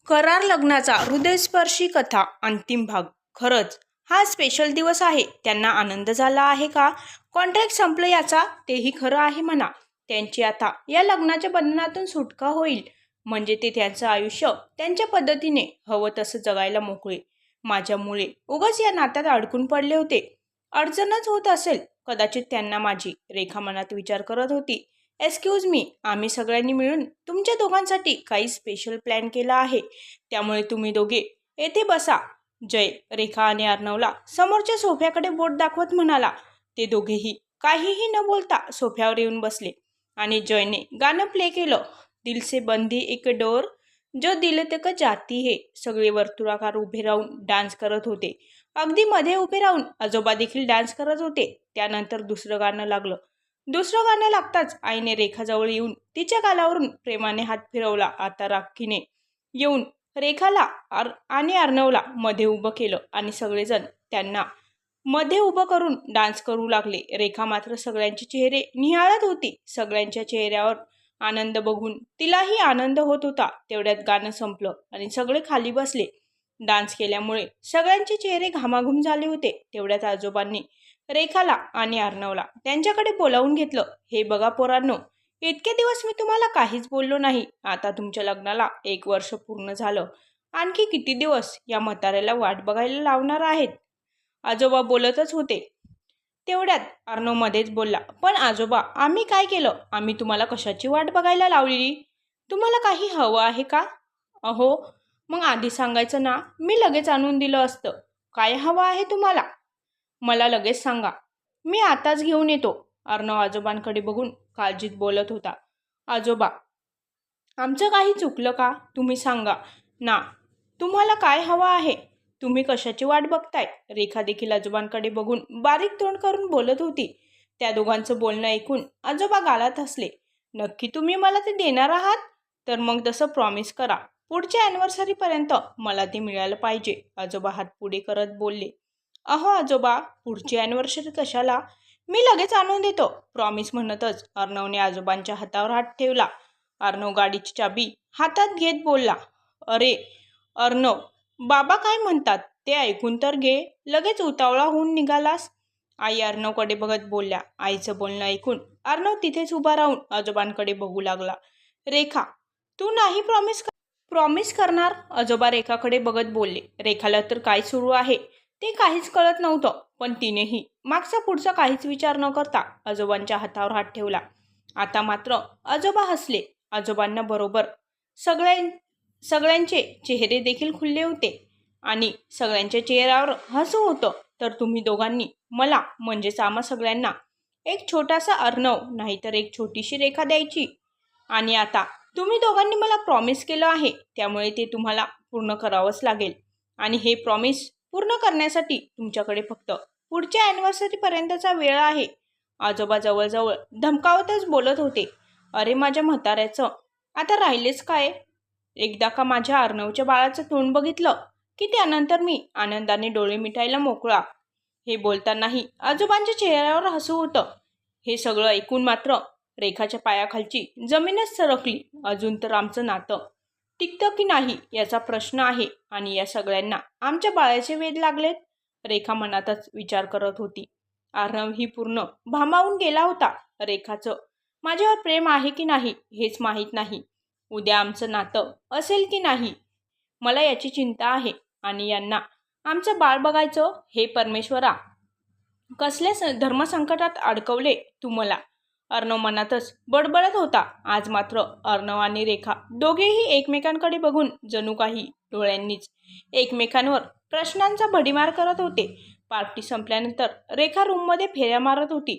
करार लग्नाचा हृदयस्पर्शी कथा अंतिम भाग. खरंच हा स्पेशल दिवस आहे. त्यांना आनंद झाला आहे का? कॉन्ट्रॅक्ट संपलं याचा तेही खरं आहे म्हणा. त्यांची आता या लग्नाच्या बंधनातून सुटका होईल. म्हणजे ते त्यांचं आयुष्य त्यांच्या पद्धतीने हवं तसं जगायला मोकळे. माझ्यामुळे उगाच या नात्यात अडकून पडले होते. अडचणच होत असेल कदाचित त्यांना माझी. रेखा मनात विचार करत होती. एक्सक्यूज मी, आम्ही सगळ्यांनी मिळून तुमच्या दोघांसाठी काही स्पेशल प्लॅन केला आहे. त्यामुळे तुम्ही दोघे येथे बसा. जय रेखा आणि अर्णवला समोरच्या सोफ्याकडे बोट दाखवत म्हणाला. ते दोघेही काहीही न बोलता सोफ्यावर येऊन बसले आणि जयने गाणं प्ले केलं. दिल से बंदी एक डोर जो दिल तक जाती है. सगळे वर्तुळाकार उभे राहून डान्स करत होते. अगदी मध्ये उभे राहून आजोबा देखील डान्स करत होते. त्यानंतर दुसरं गाणं लागलं. दुसरं गाणं लागताच आईने रेखाजवळ येऊन तिच्या गालावरून प्रेमाने हात फिरवला. आता राखीने येऊन रेखाला आणि अर्णवला मध्ये उभं केलं आणि सगळेजण त्यांना मध्ये उभं करून डान्स करू लागले. रेखा मात्र सगळ्यांचे चेहरे निहाळत होती. सगळ्यांच्या चेहऱ्यावर आनंद बघून तिलाही आनंद होत होता. तेवढ्यात गाणं संपलं आणि सगळे खाली बसले. डान्स केल्यामुळे सगळ्यांचे चेहरे घामाघूम झाले होते. तेवढ्यात आजोबांनी रेखाला आणि अर्णवला त्यांच्याकडे बोलावून घेतलं. हे बघा पोरांनो, इतके दिवस मी तुम्हाला काहीच बोललो नाही. आता तुमच्या लग्नाला 1 वर्ष पूर्ण झालं. आणखी किती दिवस या म्हाताऱ्याला वाट बघायला लावणार आहेत? आजोबा बोलतच होते. तेवढ्यात अर्णव मध्येच बोलला. पण आजोबा, आम्ही काय केलं? आम्ही तुम्हाला कशाची वाट बघायला लावलेली? तुम्हाला काही हवं आहे का? अहो, मग आधी सांगायचं ना, मी लगेच आणून दिलं असतं. काय हवं आहे तुम्हाला? मला लगेच सांगा, मी आताच घेऊन येतो. अर्णव आजोबांकडे बघून काळजीत बोलत होता. आजोबा, आमचं काही चुकलं का? तुम्ही सांगा ना, तुम्हाला काय हवं आहे? तुम्ही कशाची वाट बघताय? रेखा देखील आजोबांकडे बघून बारीक तोंड करून बोलत होती. त्या दोघांचं बोलणं ऐकून आजोबा गालात हसले. नक्की तुम्ही मला ते देणार आहात? तर मग तसं प्रॉमिस करा. पुढच्या ॲनिव्हर्सरीपर्यंत मला ते मिळालं पाहिजे. आजोबा हात पुढे करत बोलले. अहो आजोबा, पुढची ॲनिव्हर्सरी कशाला? मी लगेच आणून देतो. प्रॉमिस म्हणतच अर्णवने आजोबांच्या हातावर हात ठेवला. अर्णव गाडीची चाबी हातात घेत बोलला. अरे अर्णव, बाबा काय म्हणतात ते ऐकून तर घे. लगेच उतावळा होऊन निघालास. आई अर्णवकडे बघत बोलल्या. आईचं बोलणं ऐकून अर्णव तिथेच उभा राहून आजोबांकडे बघू लागला. रेखा, तू नाही प्रॉमिस करणार? आजोबा रेखाकडे बघत बोलले. रेखाला तर काय सुरू आहे ते काहीच कळत नव्हतं. पण तिनेही मागचा पुढचा काहीच विचार न करता आजोबांच्या हातावर हात ठेवला. आता मात्र आजोबा हसले. आजोबांना बरोबर सगळ्यांचे चेहरे देखील खुलले होते आणि सगळ्यांच्या चेहऱ्यावर हसू होतं. तर तुम्ही दोघांनी मला, म्हणजेच आम्हा सगळ्यांना, एक छोटासा अर्णव नाहीतर एक छोटीशी रेखा द्यायची. आणि आता तुम्ही दोघांनी मला प्रॉमिस केलं आहे, त्यामुळे ते तुम्हाला पूर्ण करावंच लागेल. आणि हे प्रॉमिस पूर्ण करण्यासाठी तुमच्याकडे फक्त पुढच्या ॲनिव्हर्सरीपर्यंतचा वेळ आहे. आजोबा जवळजवळ धमकावतच बोलत होते. अरे माझ्या म्हाताऱ्याचं आता राहिलेच काय? एकदा का माझ्या अर्णवच्या बाळाचं तोंड बघितलं की त्यानंतर मी आनंदाने डोळे मिटायला मोकळा. हे बोलतानाही आजोबांच्या चेहऱ्यावर हसू होतं. हे सगळं ऐकून मात्र रेखाच्या पायाखालची जमीनच सरकली. अजून तर आमचं नातं टिकतं की नाही याचा प्रश्न आहे आणि या सगळ्यांना आमच्या बाळाचे वेध लागलेत. रेखा मनातच विचार करत होती. अर्णव ही पूर्ण भांबावून गेला होता. रेखाचं माझ्यावर प्रेम आहे की नाही हेच माहीत नाही. उद्या आमचं नातं असेल की नाही मला याची चिंता आहे. आणि यांना आमचं बाळ बघायचं. हे परमेश्वरा, कसल्या धर्मसंकटात अडकवले तू मला? अर्णव मनातच बडबडत होता. आज मात्र अर्णव आणि रेखा दोघेही एकमेकांकडे बघून जणू काही डोळ्यांनीच एकमेकांवर प्रश्नांचा भडीमार करत होते. पार्टी संपल्यानंतर रेखा रूममध्ये फेऱ्या मारत होती.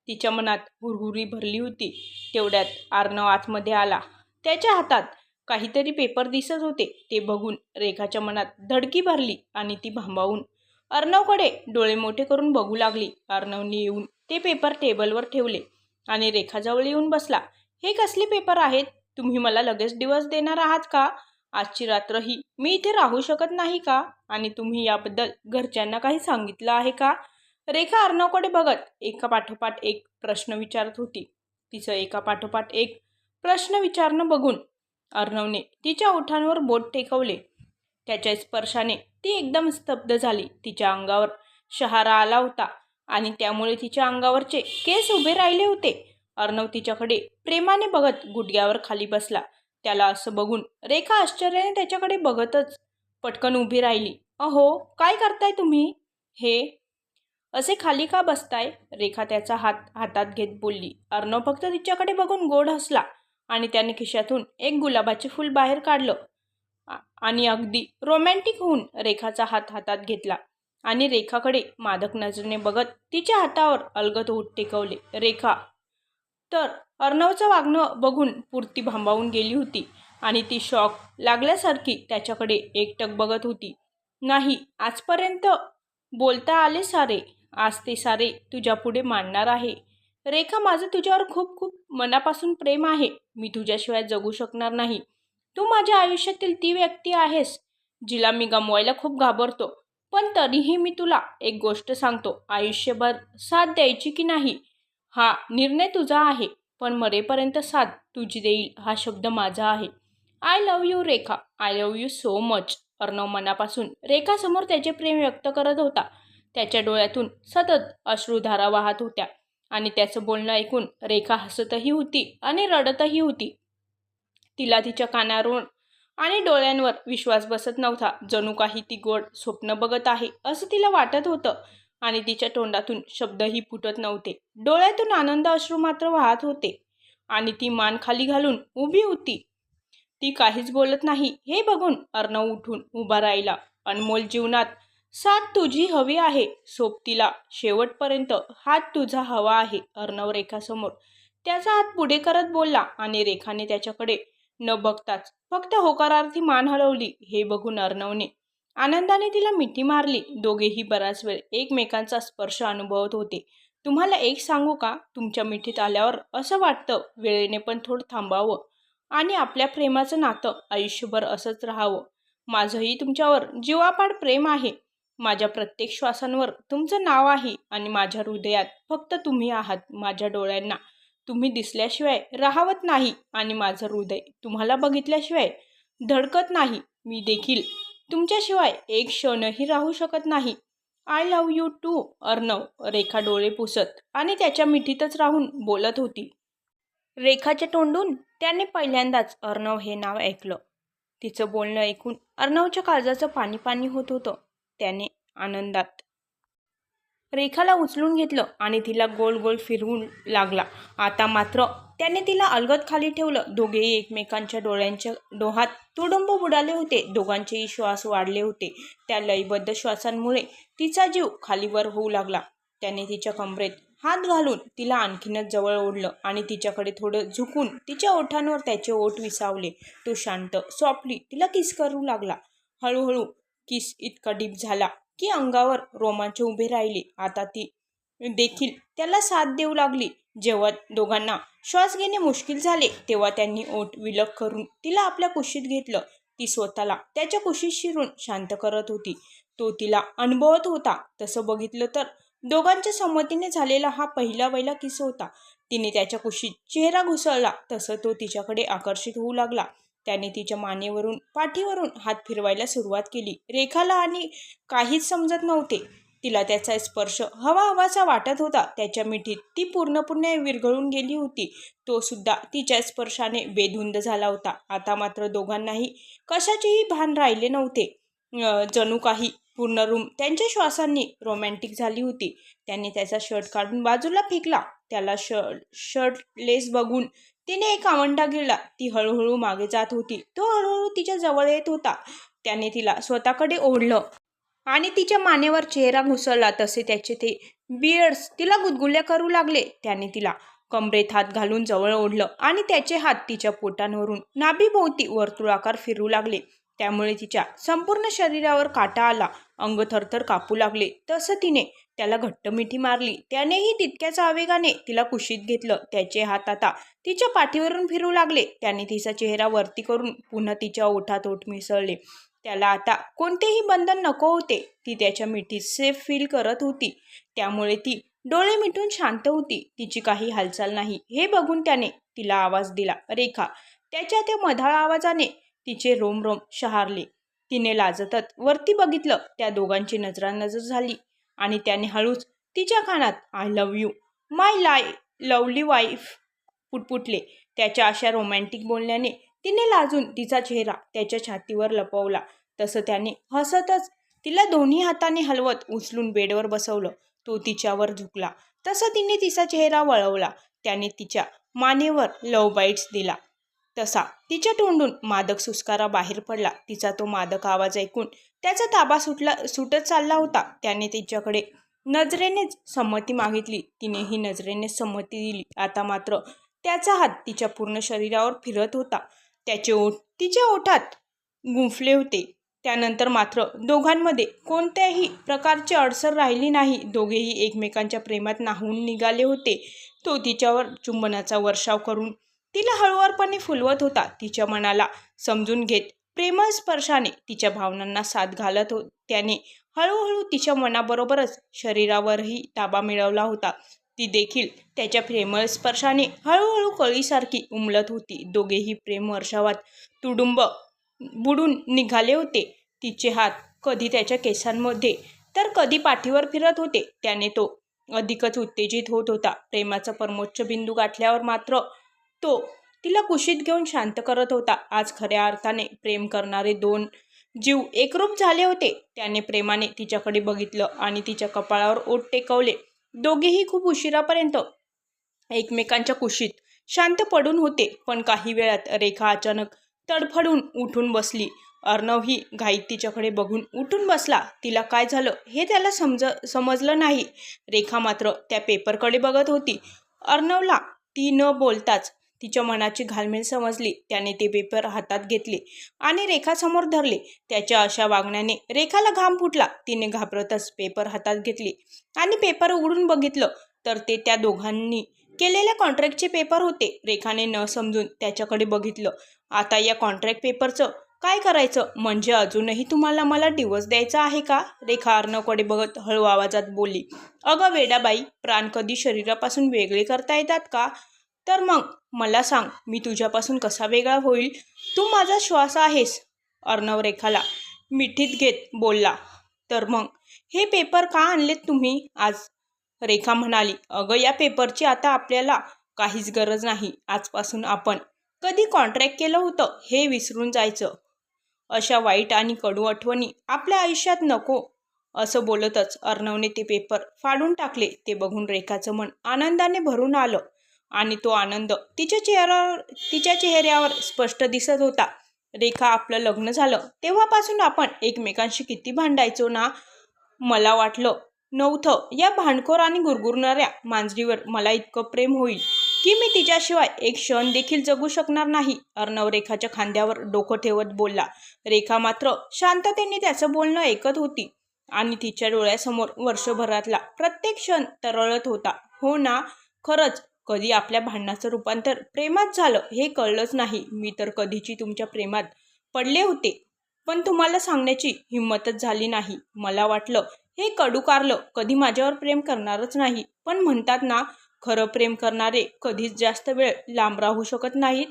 तिच्या मनात हुरहुरी भरली होती. तेवढ्यात अर्णव आतमध्ये आला. त्याच्या हातात काहीतरी पेपर दिसत होते. ते बघून रेखाच्या मनात धडकी भरली आणि ती भांबावून अर्णवकडे डोळे मोठे करून बघू लागली. अर्णवने येऊन ते पेपर टेबलवर ठेवले आणि रेखाजवळ येऊन बसला. हे कसले पेपर आहेत? तुम्ही मला लगेच दिवस देणार आहात का? आजची रात्रही मी इथे राहू शकत नाही का? आणि तुम्ही याबद्दल घरच्यांना काही सांगितलं आहे का? रेखा अर्णवकडे बघत एका पाठोपाठ एक प्रश्न विचारत होती. तिचं एका पाठोपाठ एक प्रश्न विचारणं बघून अर्णवने तिच्या ओठांवर बोट टेकवले. त्याच्या स्पर्शाने ती एकदम स्तब्ध झाली. तिच्या अंगावर शहारा आला होता आणि त्यामुळे तिच्या अंगावरचे केस उभे राहिले होते. अर्णव तिच्याकडे प्रेमाने बघत गुडघ्यावर खाली बसला. त्याला असं बघून रेखा आश्चर्याने त्याच्याकडे बघतच पटकन उभी राहिली. अहो, काय करताय तुम्ही? हे असे खाली का बसताय? रेखा त्याचा हात हातात घेत बोलली. अर्णव फक्त तिच्याकडे बघून गोड हसला आणि त्याने खिशातून एक गुलाबाचे फूल बाहेर काढलं आणि अगदी रोमॅन्टिक होऊन रेखाचा हात हातात घेतला आणि रेखाकडे मादक नजरेने बघत तिच्या हातावर अलगद ओठ टेकवले. रेखा तर अर्णवचं वागणं बघून पुरती भांबावून गेली होती आणि ती शॉक लागल्यासारखी त्याच्याकडे एकटक बघत होती. नाही, आजपर्यंत बोलता आले सारे, आज ते सारे तुझ्यापुढे मांडणार आहे. रेखा, माझं तुझ्यावर खूप खूप मनापासून प्रेम आहे. मी तुझ्याशिवाय जगू शकणार नाही. तू माझ्या आयुष्यातील ती व्यक्ती आहेस जिला मी गमवायला खूप घाबरतो. पण तरीही मी तुला एक गोष्ट सांगतो, आयुष्यभर साथ द्यायची की नाही हा निर्णय तुझा आहे, पण मरेपर्यंत साथ तुझी देईल हा शब्द माझा आहे. I love you Rekha, I love you so much. Arnav मनापासून रेखासमोर त्याचे प्रेम व्यक्त करत होता. त्याच्या डोळ्यातून सतत अश्रुधारा वाहत होत्या आणि त्याचं बोलणं ऐकून रेखा हसतही होती आणि रडतही होती. तिला तिच्या कानावर आणि डोळ्यांवर विश्वास बसत नव्हता. जणू काही ती गोड स्वप्न बघत आहे असं तिला वाटत होतं आणि तिच्या तोंडातून शब्दही फुटत नव्हते. डोळ्यातून आनंद अश्रू मात्र वाहत होते आणि ती मान खाली घालून उभी होती. ती काहीच बोलत नाही हे बघून अर्णव उठून उभा राहिला. अनमोल जीवनात साथ तुझी हवी आहे. सोबतीला शेवटपर्यंत हात तुझा हवा आहे. अर्णव रेखासमोर त्याचा हात पुढे करत बोलला आणि रेखाने त्याच्याकडे न बघताच फक्त होकारार्थी मान हलवली. हे बघून अर्णवने आनंदाने तिला मिठी मारली. दोघेही बराच वेळ एकमेकांचा स्पर्श अनुभवत होते. तुम्हाला एक सांगू का? तुमच्या मिठीत आल्यावर असं वाटतं वेळेने पण थोडं थांबावं आणि आपल्या प्रेमाचं नातं आयुष्यभर असंच राहावं. माझंही तुमच्यावर जीवापाड प्रेम आहे. माझ्या प्रत्येक श्वासांवर तुमचं नाव आहे आणि माझ्या हृदयात फक्त तुम्ही आहात. माझ्या डोळ्यांना तुम्ही दिसल्याशिवाय राहावत नाही आणि माझं हृदय तुम्हाला बघितल्याशिवाय धडकत नाही. मी देखील तुमच्याशिवाय एक क्षणही राहू शकत नाही. I love you too Arnav. Rekha डोळे पुसत आणि त्याच्या मिठीतच राहून बोलत होती. रेखाच्या तोंडून त्याने पहिल्यांदाच अर्णव हे नाव ऐकलं. तिचं बोलणं ऐकून अर्णवच्या काळजाचं पाणी पाणी होत होतं. त्याने आनंदात रेखाला उचलून घेतलं आणि तिला गोल गोल फिरवून लागला. आता मात्र त्याने तिला अलगद खाली ठेवलं. दोघेही एकमेकांच्या डोळ्यांच्या डोहात तुडुंब बुडाले होते. दोघांचेही श्वास वाढले होते. त्या लयबद्ध श्वासांमुळे तिचा जीव खालीवर होऊ लागला. त्याने तिच्या कमरेत हात घालून तिला आणखीनच जवळ ओढलं आणि तिच्याकडे थोडं झुकून तिच्या ओठांवर त्याचे ओठ विसावले. तो शांत सॉफ्टली तिला किस करू लागला. हळूहळू किस इतका डीप झाला की अंगावर रोमांच उभे राहिले. आता ती देखील त्याला साथ देऊ लागली. जेव्हा दोघांना श्वास घेणे मुश्किल झाले तेव्हा त्यांनी ओठ विलग करून तिला आपल्या कुशीत घेतलं. ती स्वतःला त्याच्या कुशीत शिरून शांत करत होती. तो तिला अनुभवत होता. तसं बघितलं तर दोघांच्या संमतीने झालेला हा पहिला किस होता. तिने त्याच्या कुशीत चेहरा घुसळला तसं तो तिच्याकडे आकर्षित होऊ लागला. त्याने तिच्या मानेवरून पाठीवरून हात फिरवायला सुरुवात केली. रेखाला आणि काहीच समजत नव्हते. तिला त्याचा स्पर्श हवाहवासा वाटत होता. त्याच्या मिठीत ती पूर्णपणे विरघळून गेली होती. तो सुद्धा तिच्या स्पर्शाने बेधुंद झाला होता. आता मात्र दोघांनाही कशाचेही भान राहिले नव्हते. जणू काही पूर्ण रूम त्यांच्या श्वासांनी रोमॅन्टिक झाली होती. त्याने त्याचा शर्ट काढून बाजूला फेकला. त्याला शर्टलेस बघून तिने एक आवंढा गिळला. ती हळूहळू मागे जात होती. तो हळूहळू तिच्या जवळ येत होता. त्याने तिला स्वतःकडे ओढलं आणि तिच्या मानेवर चेहरा घुसळला. तसे त्याचे ते बियर्ड्स तिला गुदगुल्या करू लागले. त्याने तिला कमरेत हात घालून जवळ ओढलं आणि त्याचे हात तिच्या पोटांवरून नाभीभोवती वर्तुळाकार फिरू लागले. त्यामुळे तिच्या संपूर्ण शरीरावर काटा आला. अंग थरथर कापू लागले. तसं तिने त्याला घट्ट मिठी मारली. त्यानेही तितक्याच आवेगाने तिला कुशीत घेतलं. त्याचे हात आता तिच्या पाठीवरून फिरू लागले. त्याने तिचा चेहरा वरती करून पुन्हा तिच्या ओठात ओठ मिसळले. त्याला आता कोणतेही बंधन नको होते. ती त्याच्या मिठीत सेफ फील करत होती. त्यामुळे ती डोळे मिटून शांत होती. तिची काही हालचाल नाही. हे बघून त्याने तिला आवाज दिला, रेखा. त्याच्या त्या मधाळ आवाजाने तिचे रोम शहारले. तिने लाजतच वरती बघितलं. त्या दोघांची नजरानजर झाली आणि त्याने हळूच तिच्या कानात I love you my lovely wife पुटपुटले. त्याच्या अशा रोमॅन्टिक बोलण्याने तिने लाजून तिचा चेहरा त्याच्या छातीवर लपवला. तसं त्याने हसतच तिला दोन्ही हाताने हलवत उचलून बेडवर बसवलं. तो तिच्यावर झुकला तसा तिने तिचा चेहरा वळवला. त्याने तिच्या मानेवर लव बाईट्स दिला तसा तिच्या तोंडून मादक सुस्कारा बाहेर पडला. तिचा तो मादक आवाज ऐकून त्याचा ताबा सुटत चालला होता. त्याने तिच्याकडे नजरेनेच संमती मागितली. तिनेही नजरेनेच संमती दिली. आता मात्र त्याचा हात तिच्या पूर्ण शरीरावर फिरत होता. त्याचे ओठ तिच्या ओठात गुंफले होते. त्यानंतर मात्र दोघांमध्ये कोणत्याही प्रकारची अडसर राहिली नाही. दोघेही एकमेकांच्या प्रेमात न्हाऊन निघाले होते. तो तिच्यावर चुंबनाचा वर्षाव करून तिला हळुवारपणे फुलवत होता. तिच्या मनाला समजून घेत प्रेमळ स्पर्शाने तिच्या भावनांना साथ घालत त्याने हळूहळू तिच्या मनाबरोबरच शरीरावरही ताबा मिळवला होता. ती देखील त्याच्या प्रेमळ स्पर्शाने हळूहळू कळीसारखी उमलत होती. दोघेही प्रेम वर्षावात तुडुंब बुडून निघाले होते. तिचे हात कधी त्याच्या केसांमध्ये तर कधी पाठीवर फिरत होते. त्याने तो अधिकच उत्तेजित होत होता. प्रेमाचा परमोच्च बिंदू गाठल्यावर मात्र तो तिला कुशीत घेऊन शांत करत होता. आज खऱ्या अर्थाने प्रेम करणारे दोन जीव एकरूप झाले होते. त्याने प्रेमाने तिच्याकडे बघितलं आणि तिच्या कपाळावर ओठ टेकवले. दोघेही खूप उशिरापर्यंत एकमेकांच्या कुशीत शांत पडून होते. पण काही वेळात रेखा अचानक तडफडून उठून बसली. अर्णवही घाईत तिच्याकडे बघून उठून बसला. तिला काय झालं हे त्याला समजलं नाही. रेखा मात्र त्या पेपरकडे बघत होती. अर्णवला ती न बोलताच तिच्या मनाची घालमेल समजली. त्याने ते पेपर हातात घेतले आणि रेखासमोर धरले. त्याच्या अशा वागण्याने रेखाला घाम फुटला. तिने घाबरतच पेपर हातात घेतले आणि पेपर उघडून बघितलं तर ते त्या दोघांनी केलेल्या कॉन्ट्रॅक्टचे पेपर होते. रेखाने न समजून त्याच्याकडे बघितलं. आता या कॉन्ट्रॅक्ट पेपरचं काय करायचं? म्हणजे अजूनही तुम्हाला मला डिवोर्स द्यायचा आहे का? रेखा अर्णवकडे बघत हळू आवाजात बोलली. अगं वेडाबाई, प्राण कधी शरीरापासून वेगळे करता येतात का? तर मग मला सांग, मी तुझ्यापासून कसा वेगळा होईल? तू माझा श्वास आहेस. अर्णव रेखाला मिठीत घेत बोलला. तर मग हे पेपर का आणलेत तुम्ही आज? रेखा म्हणाली. अगं या पेपरची आता आपल्याला काहीच गरज नाही. आजपासून आपण कधी कॉन्ट्रॅक्ट केलं होतं हे विसरून जायचं. अशा वाईट आणि कडू आठवणी आपल्या आयुष्यात नको. असं बोलतच अर्णवने ते पेपर फाडून टाकले. ते बघून रेखाचं मन आनंदाने भरून आलं आणि तो आनंद तिच्या चेहऱ्यावर स्पष्ट दिसत होता. रेखा, आपलं लग्न झालं तेव्हापासून आपण एकमेकांशी किती भांडायचो ना. मला वाटलं नव्हतं या भांडखोर आणि गुरगुरणाऱ्या मांजरीवर मला इतकं प्रेम होईल की मी तिच्याशिवाय एक क्षण देखील जगू शकणार नाही. अर्णव रेखाच्या खांद्यावर डोकं ठेवत बोलला. रेखा मात्र शांततेने त्याचं बोलणं ऐकत होती आणि तिच्या डोळ्यासमोर वर्षभरातला प्रत्येक क्षण तरळत होता. हो ना, खरंच कधी आपल्या भांडणाचं रूपांतर प्रेमात झालं हे कळलंच नाही. मी तर कधीची तुमच्या प्रेमात पडले होते, पण तुम्हाला सांगण्याची हिंमतच झाली नाही. मला वाटलं हे कडू कारलं कधी माझ्यावर प्रेम करणारच नाही. पण म्हणतात ना, खरं प्रेम करणारे कधीच जास्त वेळ लांब राहू शकत नाहीत.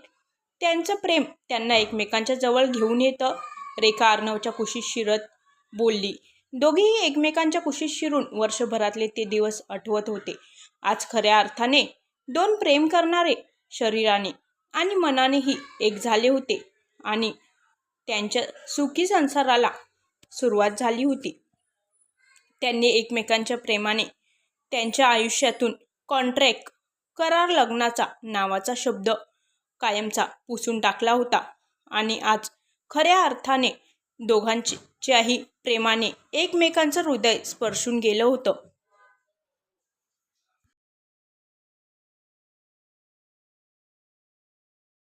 त्यांचं प्रेम त्यांना एकमेकांच्या जवळ घेऊन येतं. रेखा अर्णवच्या कुशीत शिरत बोलली. दोघेही एकमेकांच्या कुशीत शिरून वर्षभरातले ते दिवस आठवत होते. आज खऱ्या अर्थाने दोन प्रेम करणारे शरीराने आणि मनानेही एक झाले होते आणि त्यांच्या सुखी संसाराला सुरुवात झाली होती. त्यांनी एकमेकांच्या प्रेमाने त्यांच्या आयुष्यातून कॉन्ट्रॅक्ट, करार, लग्नाचा नावाचा शब्द कायमचा पुसून टाकला होता आणि आज खऱ्या अर्थाने दोघांच्याही प्रेमाने एकमेकांचं हृदय स्पर्शून गेलं होतं.